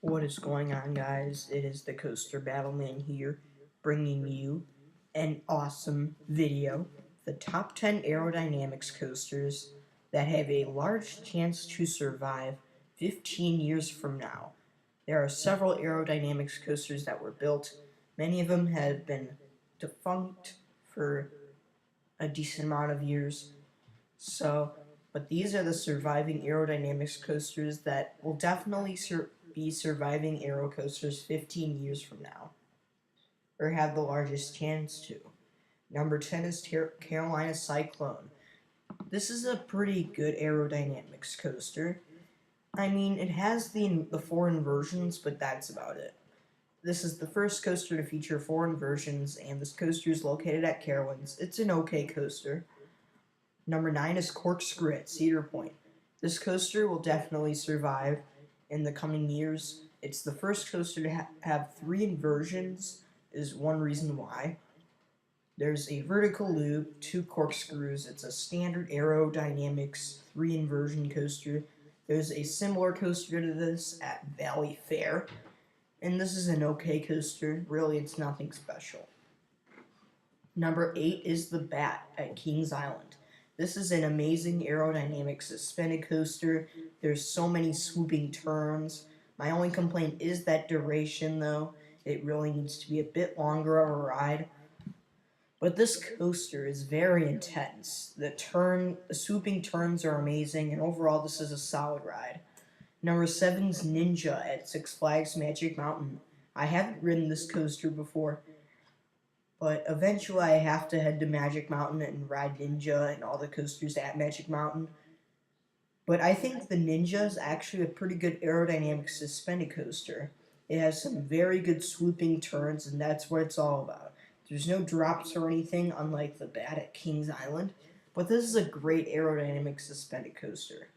What is going on, guys? It is the Coaster Battleman here, bringing you an awesome video. The top 10 aerodynamics coasters that have a large chance to survive 15 years from now. There are several aerodynamics coasters that were built. Many of them have been defunct for a decent amount of years. But these are the surviving aerodynamics coasters that will definitely be surviving aero coasters 15 years from now, or have the largest chance to. Number 10 is Carolina Cyclone. This is a pretty good aerodynamics coaster. I mean, it has the four inversions, but that's about it. This is the first coaster to feature four inversions, and this coaster is located at Carowinds. It's an okay coaster. Number 9 is Corkscrew at Cedar Point. This coaster will definitely survive in the coming years. It's the first coaster to have three inversions, is one reason why. There's a vertical loop, two corkscrews. It's a standard aerodynamics 3 inversion coaster. There's a similar coaster to this at Valley Fair, and this is an okay coaster. Really, it's nothing special. Number 8 is the Bat at Kings Island. This is an amazing aerodynamic suspended coaster. There's so many swooping turns. My only complaint is that duration, though. It really needs to be a bit longer of a ride. But this coaster is very intense. The swooping turns are amazing, and overall this is a solid ride. Number 7 is Ninja at Six Flags Magic Mountain. I haven't ridden this coaster before, but eventually I have to head to Magic Mountain and ride Ninja and all the coasters at Magic Mountain. But I think the Ninja is actually a pretty good aerodynamic suspended coaster. It has some very good swooping turns, and that's what it's all about. There's no drops or anything, unlike the Bat at Kings Island, but this is a great aerodynamic suspended coaster.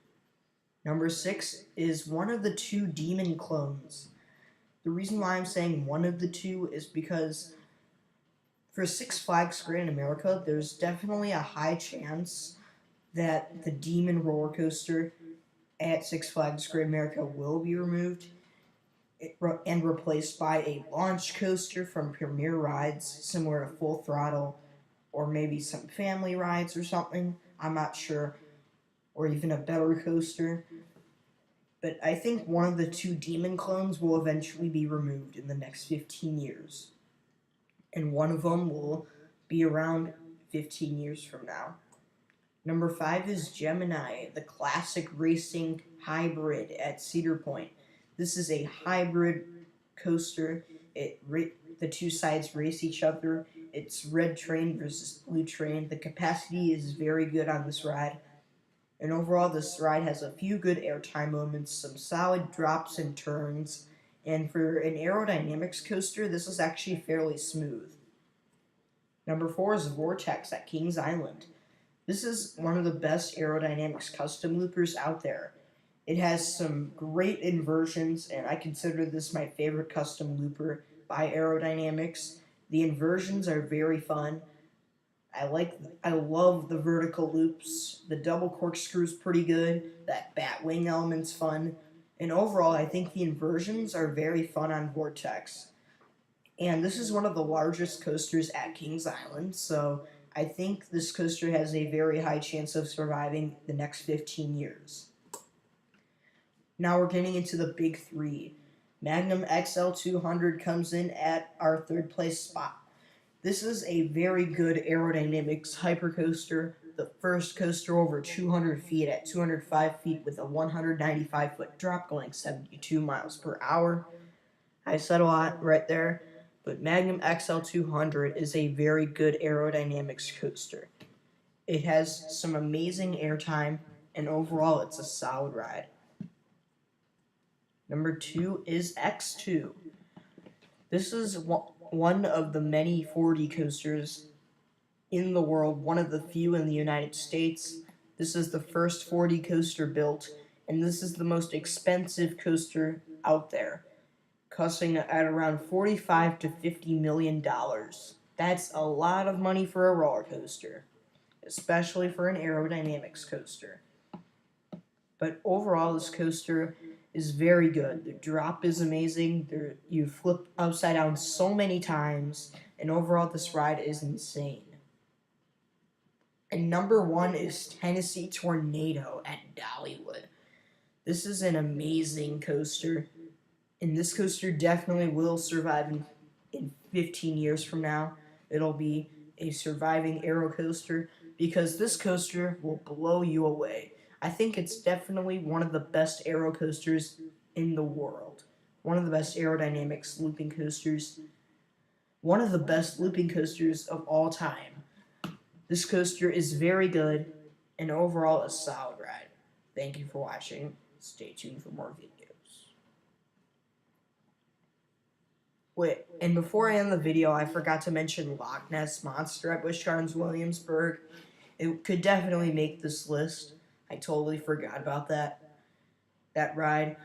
Number 6 is one of the two Demon clones. The reason why I'm saying one of the two is because for Six Flags Great America, there's definitely a high chance that the Demon roller coaster at Six Flags Great America will be removed and replaced by a launch coaster from Premier Rides, similar to Full Throttle, or maybe some family rides or something. I'm not sure. Or even a better coaster. But I think one of the two Demon clones will eventually be removed in the next 15 years. And one of them will be around 15 years from now. Number 5 is Gemini, the classic racing hybrid at Cedar Point. This is a hybrid coaster. The two sides race each other. It's red train versus blue train. The capacity is very good on this ride. And overall, this ride has a few good airtime moments, some solid drops and turns. And for an aerodynamics coaster, this is actually fairly smooth. Number 4 is Vortex at Kings Island. This is one of the best aerodynamics custom loopers out there. It has some great inversions, and I consider this my favorite custom looper by aerodynamics. The inversions are very fun. I love the vertical loops. The double corkscrew is pretty good. That bat wing element's fun. And overall, I think the inversions are very fun on Vortex. And this is one of the largest coasters at Kings Island, so I think this coaster has a very high chance of surviving the next 15 years. Now we're getting into the big three. Magnum XL 200 comes in at our third place spot. This is a very good aerodynamics hypercoaster, the first coaster over 200 feet at 205 feet with a 195-foot drop going 72 miles per hour. I said a lot right there, but Magnum XL 200 is a very good aerodynamics coaster. It has some amazing airtime, and overall it's a solid ride. Number 2 is X2. This is one of the many 4D coasters in the world, one of the few in the United States. This is the first 4D coaster built, and this is the most expensive coaster out there, costing at around $45 to $50 million. That's a lot of money for a roller coaster, especially for an aerodynamics coaster. But overall, this coaster is very good. The drop is amazing. You flip upside down so many times, and overall this ride is insane. And number 1 is Tennessee Tornado at Dollywood. This is an amazing coaster, and this coaster definitely will survive in 15 years from now. It'll be a surviving aero coaster because this coaster will blow you away. I think it's definitely one of the best aero coasters in the world. One of the best aerodynamics looping coasters. One of the best looping coasters of all time. This coaster is very good and overall a solid ride. Thank you for watching. Stay tuned for more videos. Wait, and before I end the video, I forgot to mention Loch Ness Monster at Busch Gardens Williamsburg. It could definitely make this list. I totally forgot about that ride.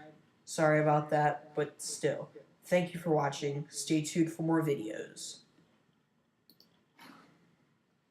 Sorry about that, but still. Thank you for watching. Stay tuned for more videos.